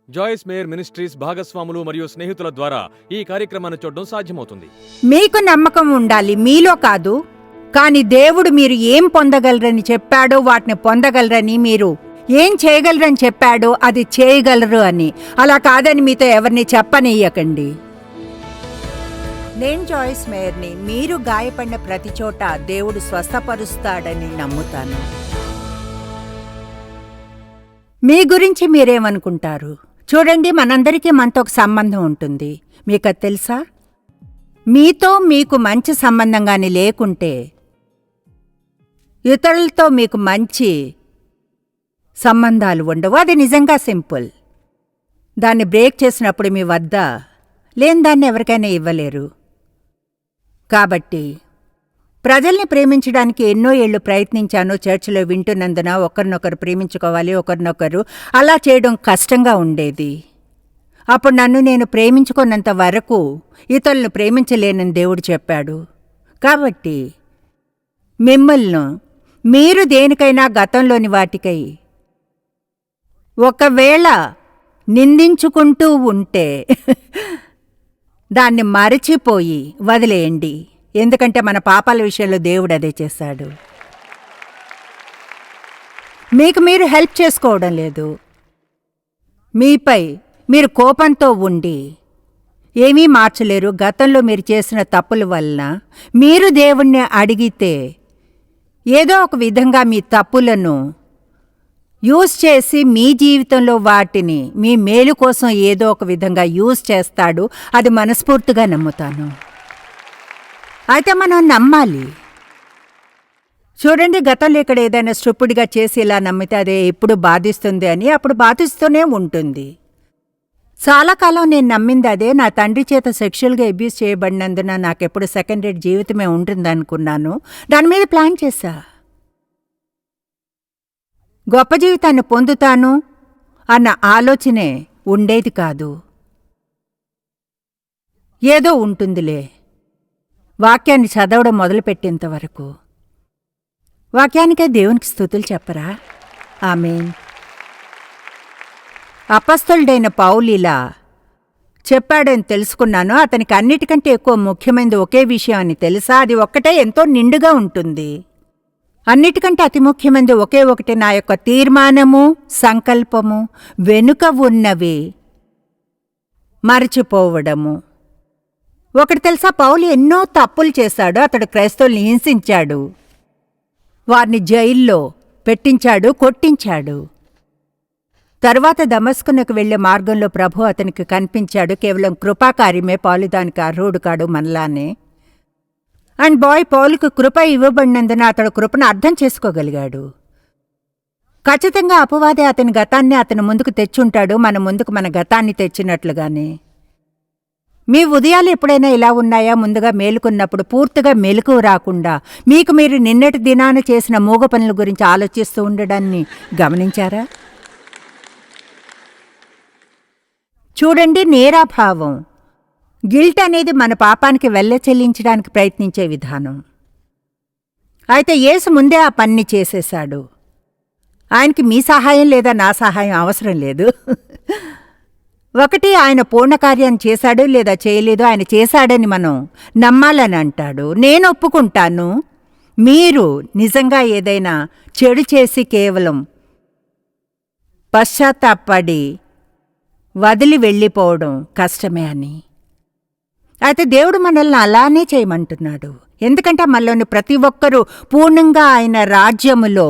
జాయిస్ mayor ministries భాగస్వాములు మరియు స్నేహితుల ద్వారా ఈ కార్యక్రమాన్ని చూడడం సాధ్యమవుతుంది. మీకు నమ్మకం ఉండాలి, మీలో కాదు. కాని దేవుడు మీరు ఏం పొందగలరని చెప్పాడో వాటిని పొందగలరని, మీరు ఏం చేయగలరని చెప్పాడో అది చేయగలరు అని. అలా కాదని మీతో ఎవరిని చెప్పనియ్యకండి. నేను జాయిస్ మేయర్ని. మీరు గాయపడిన ప్రతి చోట దేవుడు స్వస్థపరుస్తాడని నమ్ముతాను. మీ గురించి మీరేమనుకుంటారు? చూడండి, మనందరికీ మనతో ఒక సంబంధం ఉంటుంది. మీకు అది తెలుసా? మీతో మీకు మంచి సంబంధంగాని లేకుంటే ఇతరులతో మీకు మంచి సంబంధాలు ఉండవు. అది నిజంగా సింపుల్. దాన్ని బ్రేక్ చేసినప్పుడు మీ వద్ద లేని దాన్ని ఎవరికైనా ఇవ్వలేరు. కాబట్టి ప్రజల్ని ప్రేమించడానికి ఎన్నో ఏళ్లు ప్రయత్నించాను. చర్చిలో వింటున్నందున ఒకరినొకరు ప్రేమించుకోవాలి, ఒకరినొకరు అలా చేయడం కష్టంగా ఉండేది. అప్పుడు నన్ను నేను ప్రేమించుకున్నంత వరకు ఇతరులను ప్రేమించలేనని దేవుడు చెప్పాడు. కాబట్టి మిమ్మల్ని మీరు దేనికైనా గతంలోని వాటికై ఒకవేళ నిందించుకుంటూ ఉంటే దాన్ని మరచిపోయి వదిలేయండి. ఎందుకంటే మన పాపాల విషయంలో దేవుడు అదే చేశాడు. మీకు మీరు హెల్ప్ చేసుకోవడం లేదు. మీపై మీరు కోపంతో ఉండి ఏమీ మార్చలేరు. గతంలో మీరు చేసిన తప్పుల వలన మీరు దేవుణ్ణి అడిగితే ఏదో ఒక విధంగా మీ తప్పులను యూజ్ చేసి మీ జీవితంలో వాటిని మీ మేలు కోసం ఏదో ఒక విధంగా యూజ్ చేస్తాడు. అది మనస్ఫూర్తిగా నమ్ముతాను. అయితే మనం నమ్మాలి. చూడండి, గతంలో ఇక్కడ ఏదైనా స్టూపిడ్గా చేసి ఇలా నమ్మితే అదే ఎప్పుడు బాధిస్తుంది అని, అప్పుడు బాధిస్తూనే ఉంటుంది. చాలా కాలం నేను నమ్మింది అదే. నా తండ్రి చేత సెక్షువల్గా అబ్యూస్ చేయబడినందున నాకెప్పుడు సెకండ్ రేట్ జీవితమే ఉంటుందనుకున్నాను. దాని మీద ప్లాన్ చేశా. గొప్ప జీవితాన్ని పొందుతాను అన్న ఆలోచనే ఉండేది కాదు. ఏదో ఉంటుందిలే. వాక్యాన్ని చదవడం మొదలుపెట్టేంతవరకు వాక్యానికే దేవునికి స్తుతులు చెప్పరా? ఆమేన్. అపొస్తలుడైన పౌలు ఇలా చెప్పాడని తెలుసుకున్నాను. అతనికి అన్నిటికంటే ఎక్కువ ముఖ్యమైనది ఒకే విషయం అని తెలుసా? అది ఒక్కటే ఎంతో నిండుగా ఉంటుంది. అన్నిటికంటే అతి ముఖ్యమైనది ఒకే ఒకటి, నా యొక్క తీర్మానము, సంకల్పము వెనుక ఉన్నవి మరచిపోవడము. ఒకటి తెలుసా, పౌలు ఎన్నో తప్పులు చేశాడు. అతడు క్రైస్తవుల్ని హింసించాడు, వారిని జైల్లో పెట్టించాడు, కొట్టించాడు. తరువాత దమస్కునకు వెళ్లే మార్గంలో ప్రభు అతనికి కనిపించాడు. కేవలం కృపాకార్యమే, పౌలు దానికి అర్హుడు కాడు, మనలానే. అండ్ పౌలుకు కృప ఇవ్వబడినందున అతడు కృపను అర్థం చేసుకోగలిగాడు. ఖచ్చితంగా అపవాదే అతని గతాన్ని అతని ముందుకు తెచ్చుంటాడు, మన ముందుకు మన గతాన్ని తెచ్చినట్లుగానే. మీ ఉదయాలు ఎప్పుడైనా ఇలా ఉన్నాయా? ముందుగా మేలుకున్నప్పుడు పూర్తిగా మెలకువ రాకుండా మీకు మీరు నిన్నటి దినాన చేసిన మూగ పనుల గురించి ఆలోచిస్తూ ఉండడాన్ని గమనించారా? చూడండి, నేరాభావం, గిల్ట్ అనేది మన పాపానికి వెల్ల చెల్లించడానికి ప్రయత్నించే విధానం. అయితే యేసు ముందే ఆ పనిని చేసేశాడు. ఆయనకి మీ సహాయం లేదా నా సహాయం అవసరం లేదు. ఒకటి, ఆయన పూర్ణకార్యాన్ని చేశాడు లేదా చేయలేదు. ఆయన చేశాడని మనం నమ్మాలని అంటాడు. నేను ఒప్పుకుంటాను. మీరు నిజంగా ఏదైనా చెడు చేసి కేవలం పశ్చాత్తాపడి వదిలి వెళ్ళిపోవడం కష్టమే అని. అయితే దేవుడు మనల్ని అలానే చేయమంటున్నాడు. ఎందుకంటే మనలోని ప్రతి ఒక్కరూ పూర్ణంగా ఆయన రాజ్యములో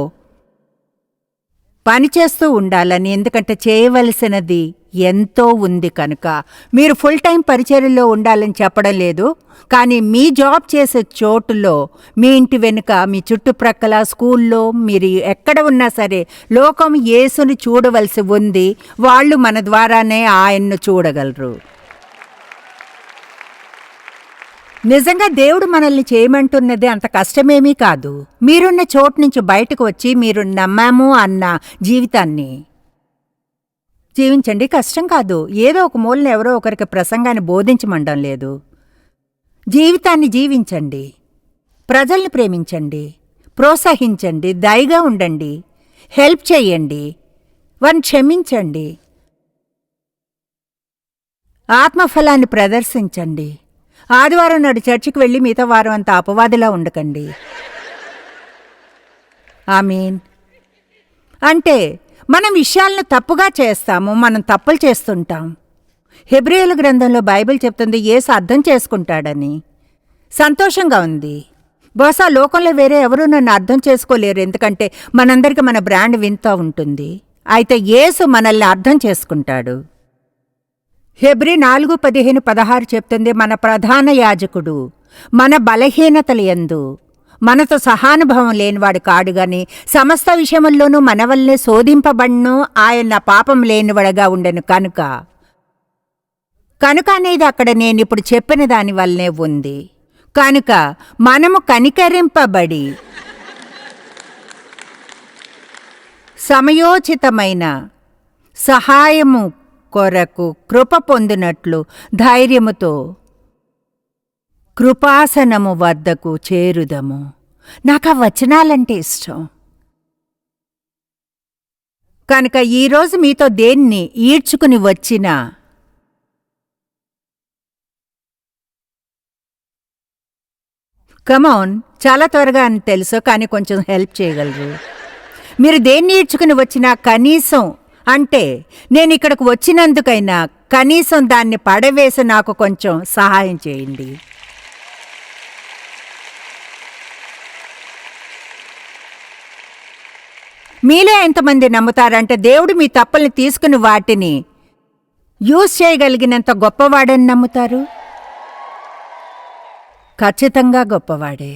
పనిచేస్తూ ఉండాలని. ఎందుకంటే చేయవలసినది ఎంతో ఉంది కనుక. మీరు ఫుల్ టైం పరిచర్యలో ఉండాలని చెప్పడం లేదు. కానీ మీ జాబ్ చేసే చోటులో, మీ ఇంటి వెనుక, మీ చుట్టుప్రక్కల, స్కూల్లో, మీరు ఎక్కడ ఉన్నా సరే లోకం యేసుని చూడవలసి ఉంది. వాళ్ళు మన ద్వారానే ఆయన్ను చూడగలరు. నిజంగా దేవుడు మనల్ని చేయమంటున్నది అంత కష్టమేమీ కాదు. మీరున్న చోటు నుంచి బయటకు వచ్చి మీరు నమ్మాము అన్న జీవితాన్ని జీవించండి. కష్టం కాదు. ఏదో ఒక మూలన ఎవరో ఒకరికి ప్రసంగాన్ని బోధించమండం లేదు. జీవితాన్ని జీవించండి. ప్రజల్ని ప్రేమించండి, ప్రోత్సహించండి, దయగా ఉండండి, హెల్ప్ చేయండి, వారిని క్షమించండి. ఆత్మఫలాన్ని ప్రదర్శించండి. ఆదివారం నాడు చర్చికి వెళ్ళి మిగతా వారం అంతా అపవాదిలా ఉండకండి. ఆమీన్. అంటే మనం విషయాలను తప్పుగా చేస్తాము, మనం తప్పులు చేస్తుంటాం. హెబ్రీయుల గ్రంథంలో బైబిల్ చెప్తుంది యేసు అర్థం చేసుకుంటాడని. సంతోషంగా ఉంది. బహుశా లోకంలో వేరే ఎవరూ నన్ను అర్థం చేసుకోలేరు, ఎందుకంటే మనందరికీ మన బ్రాండ్ వింతా ఉంటుంది. అయితే యేసు మనల్ని అర్థం చేసుకుంటాడు. హెబ్రీ 4:15-16 చెప్తుంది, మన ప్రధాన యాజకుడు మన బలహీనతల యందు మనతో సహానుభవం లేనివాడు కాడుగాని సమస్త విషయముల్లోనూ మన వల్లనే శోధింపబడ్ను, ఆయన పాపం లేనివాడుగా ఉండెను కనుక అనేది అక్కడ నేనిప్పుడు చెప్పిన దాని వల్లనే ఉంది. కనుక మనము కనికరింపబడి సమయోచితమైన సహాయము కొరకు కృప పొందినట్లు ధైర్యముతో కృపాసనము వద్దకు చేరుదము. నాకు ఆ వచనాలంటే ఇష్టం. కనుక ఈరోజు మీతో దేన్ని ఈడ్చుకుని వచ్చినా కమాన్, చాలా త్వరగా అని తెలుసు, కానీ కొంచెం హెల్ప్ చేయగలరు. మీరు దేన్ని ఈడ్చుకుని వచ్చినా కనీసం, అంటే నేను ఇక్కడికి వచ్చినందుకైనా కనీసం దాన్ని పడవేసి నాకు కొంచెం సహాయం చేయండి. మీలో ఎంతమంది నమ్ముతారంటే దేవుడు మీ తప్పుల్ని తీసుకుని వాటిని యూజ్ చేయగలిగినంత గొప్పవాడని నమ్ముతారు? ఖచ్చితంగా గొప్పవాడే.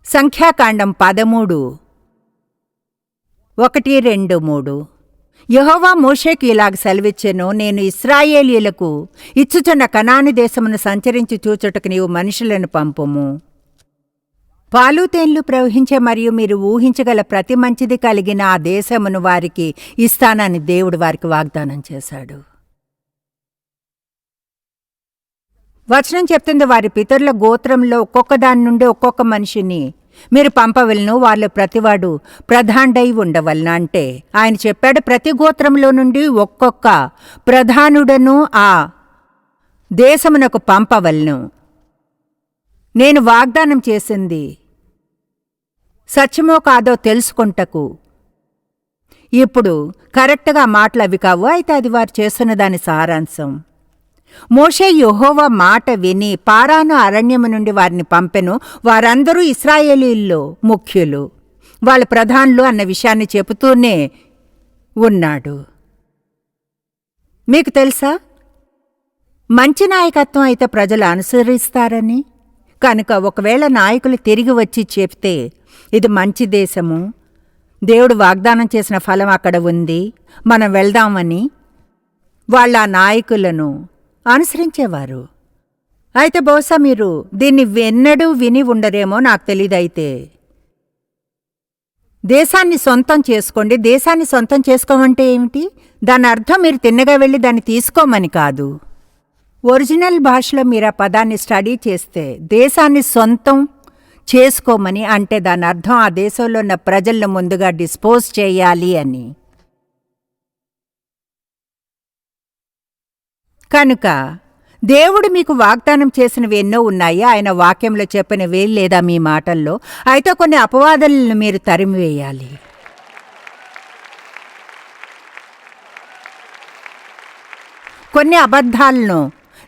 సంఖ్యాకాండం 13:1-2-3 యెహోవా మోషేకు ఇలాగ సెలవిచ్చెను, నేను ఇశ్రాయేలీయులకు ఇచ్చుచున్న కనాను దేశమును సంచరించి చూచుటకు నీవు మనుషులను పంపుము. పాలు తేన్లు ప్రవహించే మరియు మీరు ఊహించగల ప్రతి మంచిది కలిగిన ఆ దేశమును వారికి ఇస్తానని దేవుడు వారికి వాగ్దానం చేశాడు. వచనం చెప్తుంది, వారి పితరుల గోత్రంలో ఒక్కొక్క దాని నుండి ఒక్కొక్క మనిషిని మీరు పంపవలను, వాళ్ళు ప్రతివాడు ప్రధానుడై ఉండవలన. అంటే ఆయన చెప్పాడు, ప్రతి గోత్రంలో నుండి ఒక్కొక్క ప్రధానుడను ఆ దేశమునకు పంపవలను. నేను వాగ్దానం చేసింది సత్యమో కాదో తెలుసుకుంటకు. ఇప్పుడు కరెక్ట్గా మాటలు అవి కావు, అయితే అది వారు చేస్తున్న దాని సారాంశం. మోషే యెహోవా మాట విని పారాను అరణ్యము నుండి వారిని పంపెను. వారందరూ ఇశ్రాయేలీల్లో ముఖ్యులు, వాళ్ళ ప్రధానులు అన్న విషయాన్ని చెబుతూనే ఉన్నాడు. మీకు తెలుసా, మంచి నాయకత్వం అయితే ప్రజలు అనుసరిస్తారని. కనుక ఒకవేళ నాయకులు తిరిగి వచ్చి చెప్తే ఇది మంచి దేశము, దేవుడు వాగ్దానం చేసిన ఫలం అక్కడ ఉంది, మనం వెళ్దామని, వాళ్ళ నాయకులను అనుసరించేవారు. అయితే బహుశా మీరు దీన్ని ఎన్నడూ విని ఉండరేమో, నాకు తెలీదైతే. దేశాన్ని సొంతం చేసుకోండి. దేశాన్ని సొంతం చేసుకోమంటే ఏమిటి? దాని అర్థం మీరు తిన్నగా వెళ్ళి దాన్ని తీసుకోమని కాదు. ఒరిజినల్ భాషలో మీరు ఆ పదాన్ని స్టడీ చేస్తే దేశాన్ని సొంతం చేసుకోమని అంటే దాని అర్థం ఆ దేశంలో ఉన్న ప్రజలను ముందుగా డిస్పోజ్ చేయాలి అని. కనుక దేవుడు మీకు వాగ్దానం చేసినవి ఎన్నో ఉన్నాయి, ఆయన వాక్యంలో చెప్పినవి లేదా మీ మాటల్లో. అయితే కొన్ని అపవాదాలను మీరు తరిమివేయాలి. కొన్ని అబద్ధాలను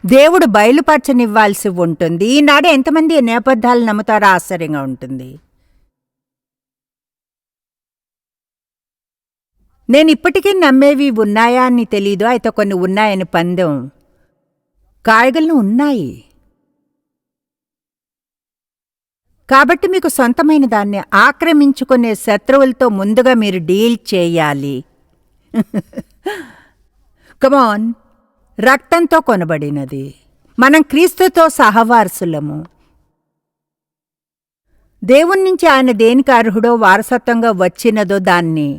దేవుడు బయలుపరచనివ్వాల్సి ఉంటుంది. ఈనాడు ఎంతమంది ఎన్ని అబద్ధాలు నమ్ముతారో ఆశ్చర్యంగా ఉంటుంది. నేను ఇప్పటికీ నమ్మేవి ఉన్నాయా అని తెలీదు, అయితే కొన్ని ఉన్నాయని పందెం కాయగలను ఉన్నాయి. కాబట్టి మీకు సొంతమైన దాన్ని ఆక్రమించుకునే శత్రువులతో ముందుగా మీరు డీల్ చేయాలి. కమాన్, రక్తంతో కొనబడినది, మనం క్రీస్తుతో సహవారసులము. దేవుని నుంచి ఆయన దేనికి అర్హుడో వారసత్వంగా వచ్చినదో దాన్ని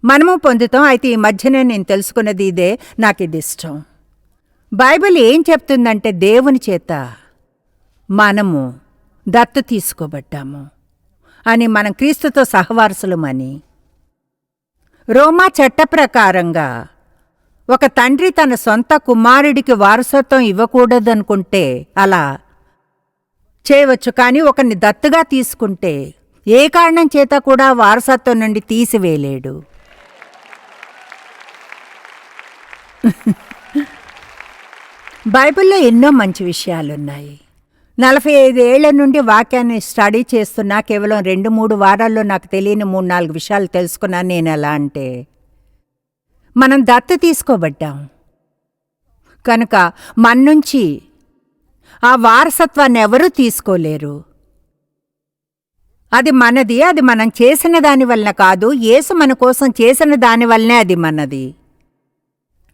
మనము పొందుతాం. అయితే ఈ మధ్యనే నేను తెలుసుకున్నది ఇదే, నాకు ఇది ఇష్టం. బైబిల్ ఏం చెప్తుందంటే దేవుని చేత మనము దత్తు తీసుకోబడ్డాము అని, మనం క్రీస్తుతో సహవారసులమని. రోమా చట్ట ప్రకారంగా ఒక తండ్రి తన సొంత కుమారుడికి వారసత్వం ఇవ్వకూడదనుకుంటే అలా చేయవచ్చు, కానీ ఒకరిని దత్తుగా తీసుకుంటే ఏ కారణం చేత కూడా వారసత్వం నుండి తీసివేయలేడు. బైబిల్లో ఎన్నో మంచి విషయాలున్నాయి. 45 ఏళ్ల నుండి వాక్యాన్ని స్టడీ చేస్తున్నా కేవలం 2-3 వారాల్లో నాకు తెలియని 3-4 విషయాలు తెలుసుకున్నాను. నేను ఎలా అంటే, మనం దత్తు తీసుకోబడ్డాం కనుక మన నుంచి ఆ వారసత్వాన్ని ఎవరూ తీసుకోలేరు. అది మనది. అది మనం చేసిన దాని వలన కాదు, యేసు మన కోసం చేసిన దాని వల్లనే అది మనది.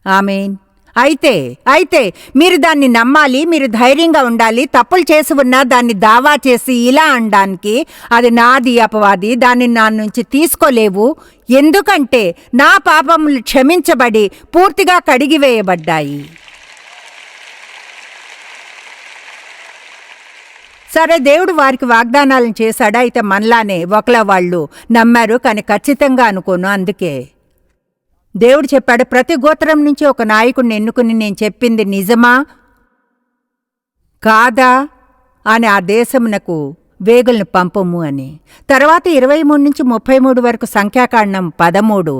ఆమేన్. అయితే మీరు దాన్ని నమ్మాలి, మీరు ధైర్యంగా ఉండాలి. తప్పులు చేసి ఉన్నా దాన్ని దావా చేసి ఇలా అనడానికి, అది నాది అపవాది, దాన్ని నా నుంచి తీసుకోలేవు, ఎందుకంటే నా పాపములు క్షమించబడి పూర్తిగా కడిగివేయబడ్డాయి. సరే, దేవుడు వారికి వాగ్దానాలను చేశాడా? అయితే మనలానే ఒకలా వాళ్ళు నమ్మారు, కానీ ఖచ్చితంగా అనుకోను. అందుకే దేవుడు చెప్పాడు, ప్రతి గోత్రం నుంచి ఒక నాయకుడిని ఎన్నుకుని నేను చెప్పింది నిజమా కాదా అని ఆ దేశమునకు వేగులను పంపము అని. తర్వాత 23 నుంచి 33 వరకు సంఖ్యాకాండం 13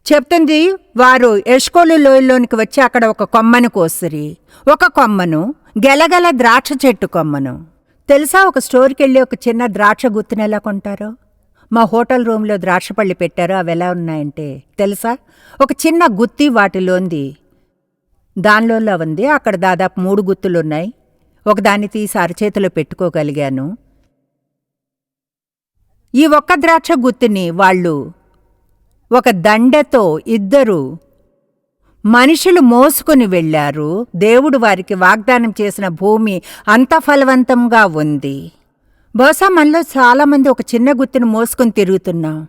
చెప్తుంది. వారు ఎష్కోలు లోయలోనికి వచ్చి అక్కడ ఒక కొమ్మను కోసిరి. ఒక కొమ్మను, గెలగల ద్రాక్ష చెట్టు కొమ్మను. తెలుసా, ఒక స్టోర్కి వెళ్ళి ఒక చిన్న ద్రాక్ష గుత్తిని ఎలా కొంటారో? మా హోటల్ రూమ్లో ద్రాక్ష పళ్ళు పెట్టారు. అవి ఎలా ఉన్నాయంటే తెలుసా, ఒక చిన్న గుత్తి వాటిలోంది దానిలో ఉంది. అక్కడ దాదాపు 3 గుత్తులున్నాయి. ఒకదాన్ని తీసి అరచేతిలో పెట్టుకోగలిగాను. ఈ ఒక్క ద్రాక్ష గుత్తిని వాళ్ళు ఒక దండెతో 2 మనుషులు మోసుకుని వెళ్లారు. దేవుడు వారికి వాగ్దానం చేసిన భూమి అంత ఫలవంతంగా ఉంది. బహుశా మనలో చాలామంది ఒక చిన్న గుత్తిని మోసుకుని తిరుగుతున్నాం.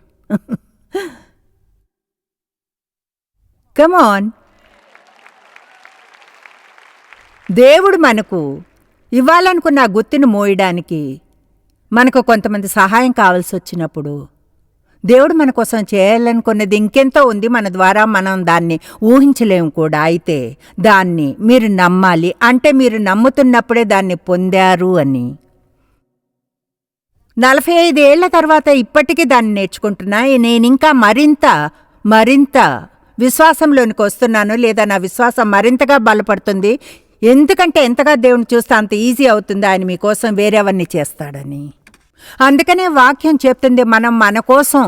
కమాన్, దేవుడు మనకు ఇవ్వాలనుకున్న ఆ గుత్తిని మోయడానికి మనకు కొంతమంది సహాయం కావాల్సి వచ్చినప్పుడు, దేవుడు మన కోసం చేయాలనుకున్నది ఇంకెంతో ఉంది. మన ద్వారా మనం దాన్ని ఊహించలేము కూడా. అయితే దాన్ని మీరు నమ్మాలి. అంటే మీరు నమ్ముతున్నప్పుడే దాన్ని పొందారు అని. 45 ఏళ్ల తర్వాత ఇప్పటికీ దాన్ని నేర్చుకుంటున్నా. నేనింకా మరింత విశ్వాసంలోనికి వస్తున్నాను, లేదా నా విశ్వాసం మరింతగా బలపడుతుంది. ఎందుకంటే ఎంతగా దేవుని చూస్తే అంత ఈజీ అవుతుంది ఆయన మీకోసం వేరేవన్నీ చేస్తాడని. అందుకనే వాక్యం చెప్తుంది, మనం మన కోసం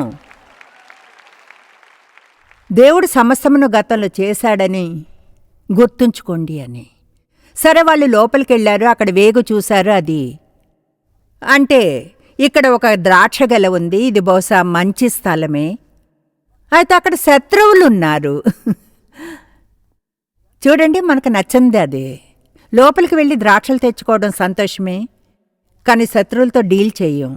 దేవుడు సమస్తమును గతంలో చేశాడని గుర్తుంచుకోండి అని. సరే, వాళ్ళు లోపలికి వెళ్ళారు. అక్కడ వేగు చూశారు. అది అంటే ఇక్కడ ఒక ద్రాక్ష గెల ఉంది. ఇది బహుశా మంచి స్థలమే. అయితే అక్కడ శత్రువులున్నారు. చూడండి, మనకు నచ్చింది అదే. లోపలికి వెళ్ళి ద్రాక్షలు తెచ్చుకోవడం సంతోషమే, కానీ శత్రువులతో డీల్ చెయ్యం.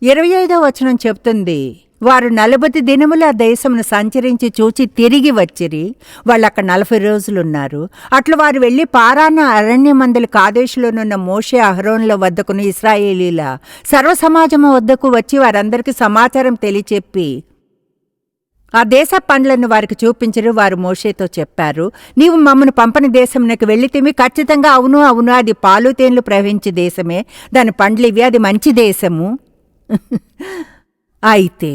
25వ వచనం చెప్తుంది, వారు 40 దినములు ఆ దేశమును సంచరించి చూచి తిరిగి వచ్చిరి. వాళ్ళక్కడ 40 రోజులున్నారు. అట్లు వారు వెళ్ళి పారాన అరణ్యమందలి కాదేశులోనున్న మోషే అహరోనుల వద్దకును ఇశ్రాయేలీల సర్వసమాజము వద్దకు వచ్చి వారందరికీ సమాచారం తెలియచెప్పి ఆ దేశ పండ్లను వారికి చూపించరు. వారు మోషేతో చెప్పారు, నీవు మమ్మను పంపని దేశంలోకి వెళ్ళితేమి? ఖచ్చితంగా అవును, అది పాలు తేనెలు ప్రవహించే దేశమే, దాని పండ్లు ఇవి, అది మంచి దేశము. అయితే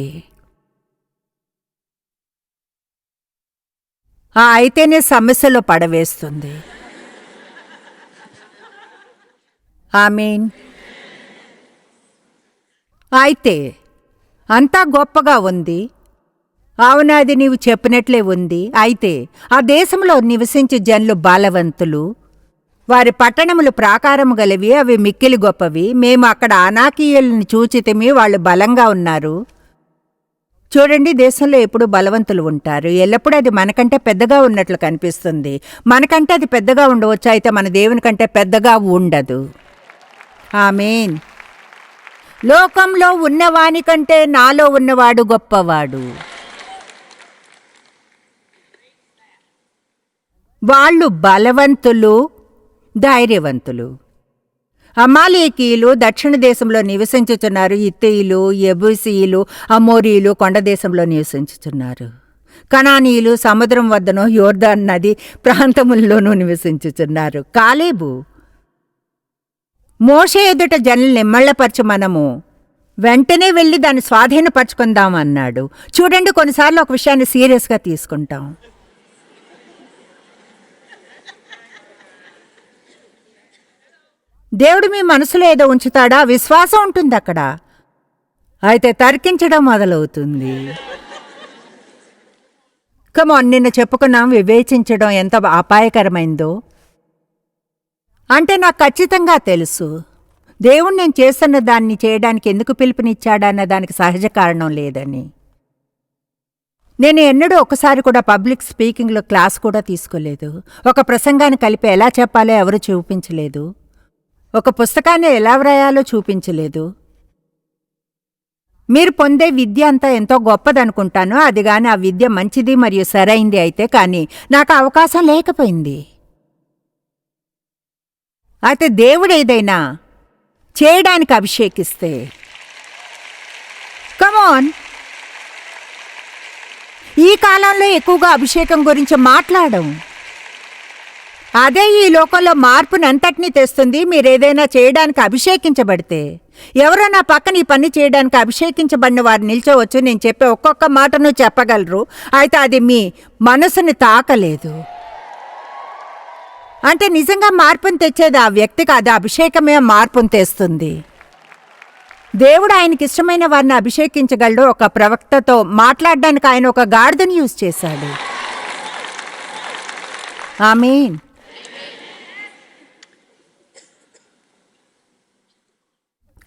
అయితేనే సమస్యలో పడవేస్తుంది. ఆమేన్. అయితే అంతా గొప్పగా ఉంది. అవునా, అది నీవు చెప్పినట్లే ఉంది. అయితే ఆ దేశంలో నివసించే జనులు బలవంతులు, వారి పట్టణములు ప్రాకారము గలవి, అవి మిక్కిలి గొప్పవి. మేము అక్కడ అనాకీయులను చూచితిమి, వాళ్ళు బలంగా ఉన్నారు. చూడండి, దేశంలో ఎప్పుడూ బలవంతులు ఉంటారు. ఎల్లప్పుడూ అది మనకంటే పెద్దగా ఉన్నట్లు కనిపిస్తుంది. మనకంటే అది పెద్దగా ఉండవచ్చు, అయితే మన దేవుని కంటే పెద్దగా ఉండదు. ఆమేన్. లోకంలో ఉన్నవాని కంటే నాలో ఉన్నవాడు గొప్పవాడు. వాళ్ళు బలవంతులు, ధైర్యవంతులు. అమాలేకీయులు దక్షిణ దేశంలో నివసించుచున్నారు. ఇత్తీయులు, యెబూసీయులు, అమోరీయులు కొండ దేశంలో నివసించుచున్నారు. కనానీయులు సముద్రం వద్దనో యోర్దాను నది ప్రాంతముల్లోనూ నివసించుచున్నారు. కాలేబు మోషే ఎదుట జనుల్ని నిమ్మళ్ళపరచమనము, వెంటనే వెళ్ళి దాన్ని స్వాధీనపరచుకుందాం అన్నాడు. చూడండి, కొన్నిసార్లు ఒక విషయాన్ని సీరియస్గా తీసుకుంటాం. దేవుడు మీ మనసులో ఏదో ఉంచుతాడా, విశ్వాసం ఉంటుంది అక్కడ. అయితే తర్కించడం మొదలవుతుంది. కమాన్, నిన్న చెప్పుకున్నాం వివేచించడం ఎంత అపాయకరమైందో. అంటే నాకు ఖచ్చితంగా తెలుసు దేవుడు నేను చేస్తున్న దాన్ని చేయడానికి ఎందుకు పిలుపునిచ్చాడన్న దానికి సహజ కారణం లేదని. నేను ఎన్నడూ ఒకసారి కూడా పబ్లిక్ స్పీకింగ్లో క్లాస్ కూడా తీసుకోలేదు. ఒక ప్రసంగాన్ని కలిపి ఎలా చెప్పాలో ఎవరు చూపించలేదు. ఒక పుస్తకాన్ని ఎలా వ్రాయాలో చూపించలేదు. మీరు పొందే విద్య అంతా ఎంతో గొప్పదనుకుంటాను. అది గాని ఆ విద్య మంచిది మరియు సరైంది అయితే, కానీ నాకు అవకాశం లేకపోయింది. అయితే దేవుడు ఏదైనా చేయడానికి అభిషేకిస్తే, కమాన్, ఈ కాలంలో ఎక్కువగా అభిషేకం గురించి మాట్లాడం. అదే ఈ లోకంలో మార్పునంతటినీ తెస్తుంది. మీరేదైనా చేయడానికి అభిషేకించబడితే, ఎవరో నా పక్కన ఈ పని చేయడానికి అభిషేకించబడిన వారు నిల్చోవచ్చు. నేను చెప్పే ఒక్కొక్క మాటను చెప్పగలరు. అయితే అది మీ మనసుని తాకలేదు. అంటే నిజంగా మార్పును తెచ్చేది ఆ వ్యక్తి కాదు, అభిషేకమే మార్పును తెస్తుంది. దేవుడు ఆయనకి ఇష్టమైన వారిని అభిషేకించగలడు. ఒక ప్రవక్తతో మాట్లాడడానికి ఆయన ఒక గాడిదను యూజ్ చేశాడు. ఆమేన్.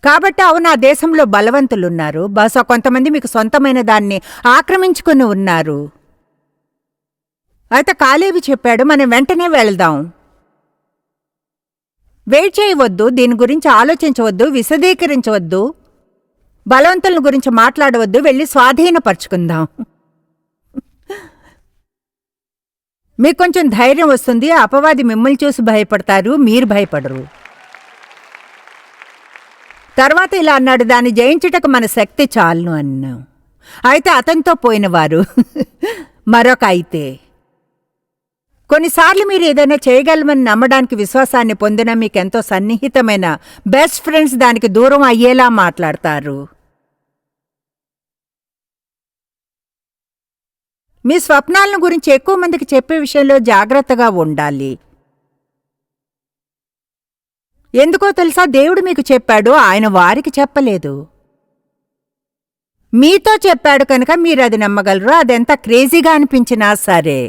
కాబట్టి అవును, ఆ దేశంలో బలవంతులున్నారు. బహుశా కొంతమంది మీకు సొంతమైన దాన్ని ఆక్రమించుకుని ఉన్నారు. అయితే కాలేబు చెప్పాడు, మనం వెంటనే వెళ్దాం. వెయిట్ చేయవద్దు, దీని గురించి ఆలోచించవద్దు, విశదీకరించవద్దు, బలవంతుల గురించి మాట్లాడవద్దు, వెళ్ళి స్వాధీనపరుచుకుందాం. మీకు కొంచెం ధైర్యం వస్తుంది. అపవాది మిమ్మల్ని చూసి భయపడతారు, మీరు భయపడరు. తర్వాత ఇలా అన్నాడు, దాన్ని జయించుటకు మన శక్తి చాలును అన్నాం. అయితే అతనితో పోయినవారు మరొక అయితే. కొన్నిసార్లు మీరు ఏదైనా చేయగలమని నమ్మడానికి విశ్వాసాన్ని పొందిన మీకెంతో సన్నిహితమైన బెస్ట్ ఫ్రెండ్స్ దానికి దూరం అయ్యేలా మాట్లాడతారు. మీ స్వప్నాలను గురించి ఎక్కువ మందికి చెప్పే విషయంలో జాగ్రత్తగా ఉండాలి. ఎందుకో తెలుసా, దేవుడు మీకు చెప్పాడు, ఆయన వారికి చెప్పలేదు. మీతో చెప్పాడు కనుక మీరు అది నమ్మగలరు, అదెంత క్రేజీగా అనిపించినా సరే.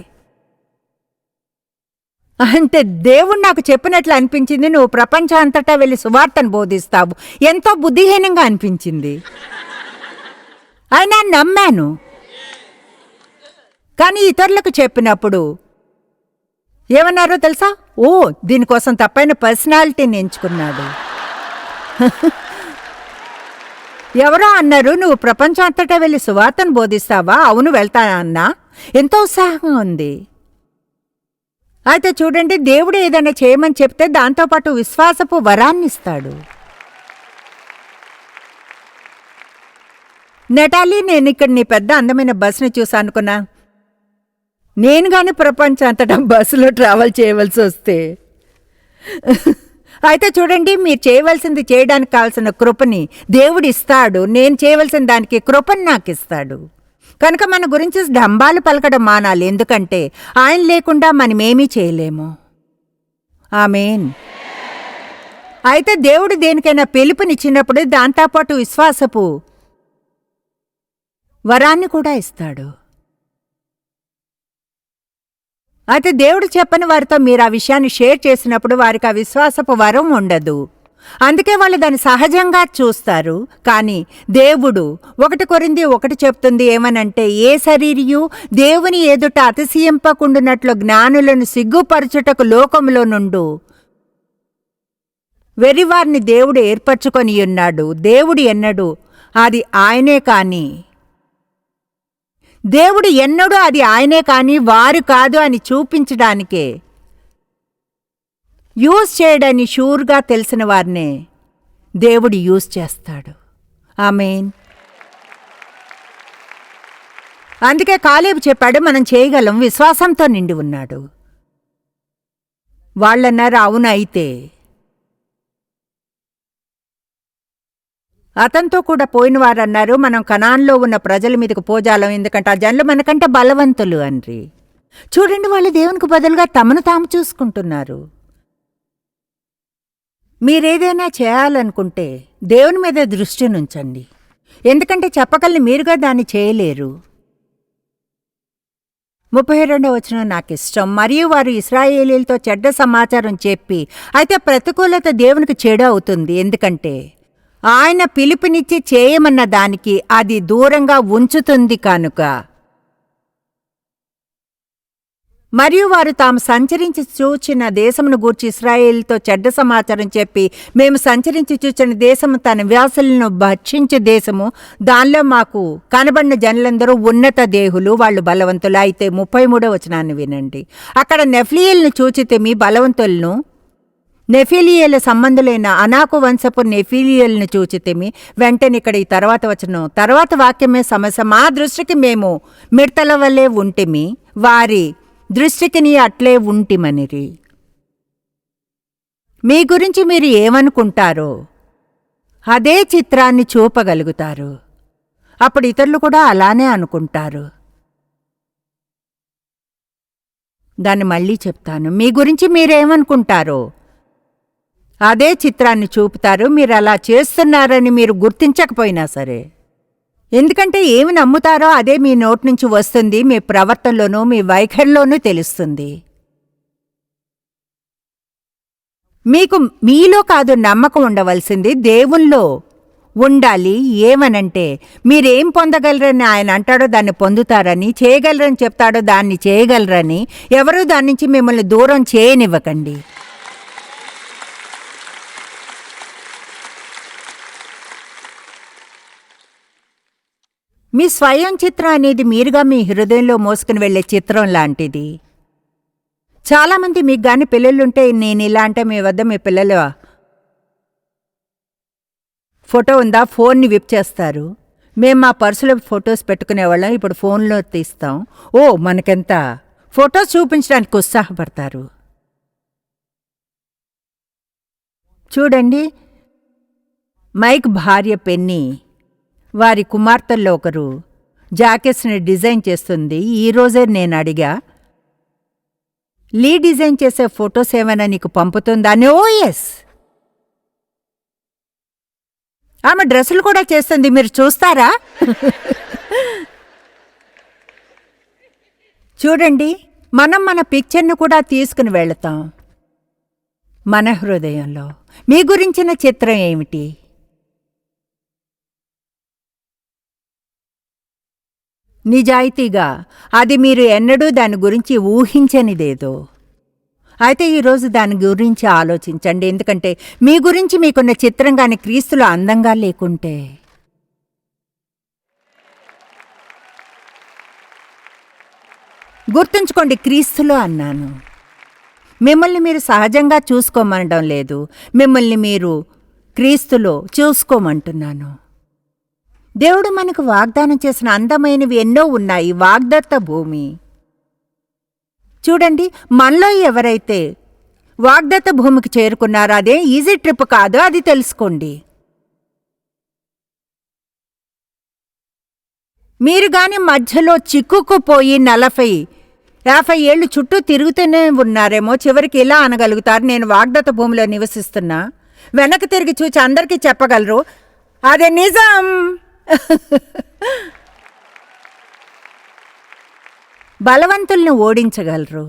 అంటే దేవుడు నాకు చెప్పినట్లు అనిపించింది, నువ్వు ప్రపంచం అంతటా వెళ్ళి సువార్తను బోధిస్తావు. ఎంతో బుద్ధిహీనంగా అనిపించింది. అయినా నమ్మాను. కానీ ఇతరులకు చెప్పినప్పుడు ఏమన్నారో తెలుసా, ఓ దీనికోసం తప్పైన పర్సనాలిటీని ఎంచుకున్నాడు. ఎవరో అన్నారు, నువ్వు ప్రపంచం అంతటా వెళ్ళి సువార్తను బోధిస్తావా? అవును, వెళ్తానా అన్నా. ఎంతో ఉత్సాహంగా ఉంది. అయితే చూడండి, దేవుడు ఏదైనా చేయమని చెప్తే దాంతోపాటు విశ్వాసపు వరాన్నిస్తాడు. నెటాలి, నేను ఇక్కడ నీ పెద్ద అందమైన బస్సుని చూసా అనుకున్నా. నేను గాని ప్రపంచం అంతటా బస్సులో ట్రావెల్ చేయవలసి వస్తే. అయితే చూడండి, మీరు చేయవలసింది చేయడానికి కావాల్సిన కృపని దేవుడు ఇస్తాడు. నేను చేయవలసిన దానికి కృపని నాకు ఇస్తాడు. కనుక మన గురించి డంబాలు పలకడం మానాలి, ఎందుకంటే ఆయన లేకుండా మనమేమీ చేయలేము. ఆమేన్. అయితే దేవుడు దేనికైనా పిలుపునిచ్చినప్పుడు దాంతోపాటు విశ్వాసపు వరాన్ని కూడా ఇస్తాడు. అయితే దేవుడు చెప్పని వారితో మీరు ఆ విషయాన్ని షేర్ చేసినప్పుడు వారికి ఆ విశ్వాసపు వరం ఉండదు. అందుకే వాళ్ళు దాన్ని సహజంగా చూస్తారు. కానీ దేవుడు 1 కొరింథీ 1 చెప్తుంది ఏమనంటే, ఏ శరీరియు దేవుని ఎదుట అతిశయింపకుండునట్లు జ్ఞానులను సిగ్గుపరచుటకు లోకములో నుండు వెర్రివారిని దేవుడు ఏర్పరచుకొని ఉన్నాడు. దేవుడు ఎన్నడూ అది ఆయనే కాని దేవుడు ఎన్నడూ అది ఆయనే కాని వారు కాదు అని చూపించడానికే యూజ్ చేయడని షూర్గా తెలిసిన వారినే దేవుడు యూజ్ చేస్తాడు. ఆమేన్. అందుకే కాలేబు చెప్పాడు, మనం చేయగలం, విశ్వాసంతో నిండి ఉన్నాడు. వాళ్ళన్నారు అవును. అయితే అతనితో కూడా పోయిన వారన్నారు, మనం కనాన్లో ఉన్న ప్రజల మీదకు పోజాలం, ఎందుకంటే ఆ జనులు మనకంటే బలవంతులు అన్రి. చూడండి, వాళ్ళు దేవునికి బదులుగా తమను తాము చూసుకుంటున్నారు. మీరేదైనా చేయాలనుకుంటే దేవుని మీద దృష్టి నుంచండి, ఎందుకంటే చెప్పగలని మీరుగా దాన్ని చేయలేరు. 32వ వచనం నాకిష్టం. మరియు వారు ఇశ్రాయేలీలతో చెడ్డ సమాచారం చెప్పి, అయితే ప్రతికూలత దేవునికి చెడు అవుతుంది, ఎందుకంటే ఆయన పిలుపునిచ్చి చేయమన్న దానికి అది దూరంగా ఉంచుతుంది కనుక. మరియు వారు తాము సంచరించి చూచిన దేశమును గూర్చి ఇశ్రాయేలుతో చెడ్డ సమాచారం చెప్పి, మేము సంచరించి చూచిన దేశము తన నివాసులను భక్షించే దేశము, దానిలో మాకు కనబడిన జనులందరూ ఉన్నత దేహులు, వాళ్ళు బలవంతులు. అయితే 33వ వచనాన్ని వినండి. అక్కడ నెఫ్లీయులను చూచితిమి, బలవంతులను, నెఫీలియల సంబంధులైన అనాకు వంశపు నెఫీలియలను చూచితిమి. వెంటనే ఇక్కడ ఈ తర్వాత వచనం, తర్వాత వాక్యమే సమస్య. మా దృష్టికి మేము మిడతల వల్లే ఉంటిమి, వారి దృష్టికి నీ అట్లే ఉంటిమనిరి. మీ గురించి మీరు ఏమనుకుంటారో అదే చిత్రాన్ని చూపగలుగుతారు. అప్పుడు ఇతరులు కూడా అలానే అనుకుంటారు. దాన్ని మళ్ళీ చెప్తాను. మీ గురించి మీరేమనుకుంటారో అదే చిత్రాన్ని చూపుతారు. మీరు అలా చేస్తున్నారని మీరు గుర్తించకపోయినా సరే, ఎందుకంటే ఏమి నమ్ముతారో అదే మీ నోటి నుంచి వస్తుంది, మీ ప్రవర్తనలోనూ మీ వైఖరిలోనూ తెలుస్తుంది. మీకు మీలో కాదు నమ్మకం ఉండవలసింది, దేవుల్లో ఉండాలి. ఏమనంటే మీరేం పొందగలరని ఆయన అంటాడో దాన్ని పొందుతారని, చేయగలరని చెప్తాడో దాన్ని చేయగలరని, ఎవరూ దాని నుంచి మిమ్మల్ని దూరం చేయనివ్వకండి. మీ స్వయం చిత్రం అనేది మీరుగా మీ హృదయంలో మోసుకుని వెళ్లే చిత్రం లాంటిది. చాలామంది మీకు గాని పిల్లలుంటే, నేను ఇలా అంటే మీ వద్ద మీ పిల్లల ఫోటో ఉందా, ఫోన్ని విప్ చేస్తారు. మేము మా పర్సులో ఫొటోస్ పెట్టుకునేవాళ్ళం, ఇప్పుడు ఫోన్లో తీస్తాం. ఓ మనకెంత ఫొటోస్ చూపించడానికి ఉత్సాహపడతారు. చూడండి, మైక్ భార్య పెన్నీ వారి కుమార్తెల్లో ఒకరు జాకెట్స్ని డిజైన్ చేస్తుంది. ఈరోజే నేను అడిగా, లీ డిజైన్ చేసే ఫొటోస్ ఏమైనా నీకు పంపుతుందా అని. ఓ ఎస్, ఆమె డ్రెస్సులు కూడా చేస్తుంది, మీరు చూస్తారా? చూడండి, మనం మన పిక్చర్ను కూడా తీసుకుని వెళతాం మన హృదయంలో. మీ గురించిన చిత్రం ఏమిటి? నిజాయితీగా అది మీరు ఎన్నడూ దాని గురించి ఊహించనిదేదో. అయితే ఈరోజు దాని గురించి ఆలోచించండి, ఎందుకంటే మీ గురించి మీకున్న చిత్రం గాని క్రీస్తులో అందంగా లేకుంటే, గుర్తుంచుకోండి, క్రీస్తులో అన్నాను. మిమ్మల్ని మీరు సహజంగా చూసుకోమనడం లేదు, మిమ్మల్ని మీరు క్రీస్తులో చూసుకోమంటున్నాను. దేవుడు మనకు వాగ్దానం చేసిన అందమైనవి ఎన్నో ఉన్నాయి. వాగ్దత్త భూమి. చూడండి, మనలో ఎవరైతే వాగ్దత్త భూమికి చేరుకున్నారో అదే ఈజీ ట్రిప్ కాదు, అది తెలుసుకోండి. మీరు గాని మధ్యలో చిక్కుకుపోయి 40-50 ఏళ్ళు చుట్టూ తిరుగుతూనే ఉన్నారేమో, చివరికి ఇలా అనగలుగుతారు, నేను వాగ్దత్త భూమిలో నివసిస్తున్నా. వెనక్కి తిరిగి చూచి అందరికీ చెప్పగలరు, అదే నిజం. బలవంతుల్ని ఓడించగలరు.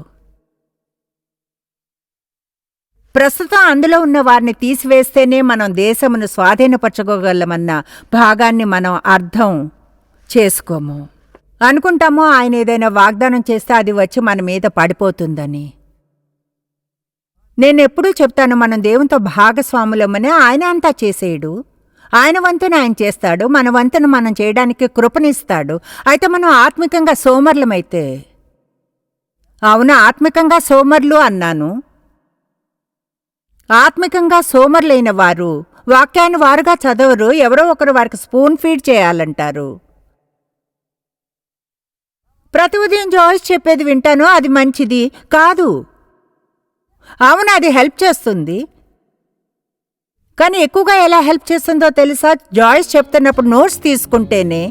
ప్రస్తుతం అందులో ఉన్న వారిని తీసివేస్తేనే మనం దేశమును స్వాధీనపరచుకోగలమన్న భాగాన్ని మనం అర్థం చేసుకోము. అనుకుంటామో ఆయన ఏదైనా వాగ్దానం చేస్తే అది వచ్చి మన మీద పడిపోతుందని. నేనెప్పుడూ చెప్తాను, మనం దేవునితో భాగస్వాములమని. ఆయన అంతా చేసేయడు, ఆయన వంతును ఆయన చేస్తాడు, మన వంతును మనం చేయడానికి కృపనిస్తాడు. అయితే మనం ఆత్మికంగా సోమర్లమైతే, అవును ఆత్మికంగా సోమర్లు అన్నాను, ఆత్మికంగా సోమరులైన వారు వాక్యాన్ని వారుగా చదవరు, ఎవరో ఒకరు వారికి స్పూన్ ఫీడ్ చేయాలంటారు. ప్రతి ఉదయం జాయిస్ చెప్పేది వింటాను, అది మంచిది కాదు. అవును, అది హెల్ప్ చేస్తుంది. కానీ ఎక్కువగా ఎలా హెల్ప్ చేస్తుందో తెలుసా? జాయిస్ చెప్తున్నప్పుడు నోట్స్ తీసుకుంటేనే.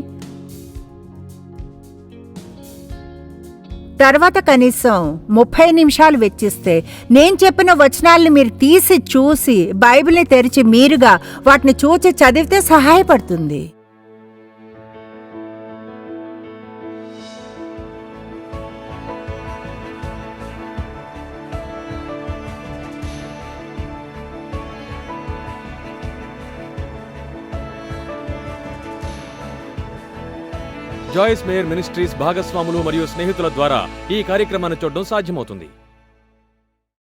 తర్వాత కనీసం 30 నిమిషాలు వెచ్చిస్తే నేను చెప్పిన వచనాలను మీరు తీసి చూసి బైబిల్ని తెరిచి మీరుగా వాటిని చూచి చదివితే సహాయపడుతుంది. జాయిస్ మేయర్ మినిస్ట్రీస్ భాగస్వాములు మరియు స్నేహితుల ద్వారా ఈ కార్యక్రమాన్ని చూడడం సాధ్యమవుతుంది.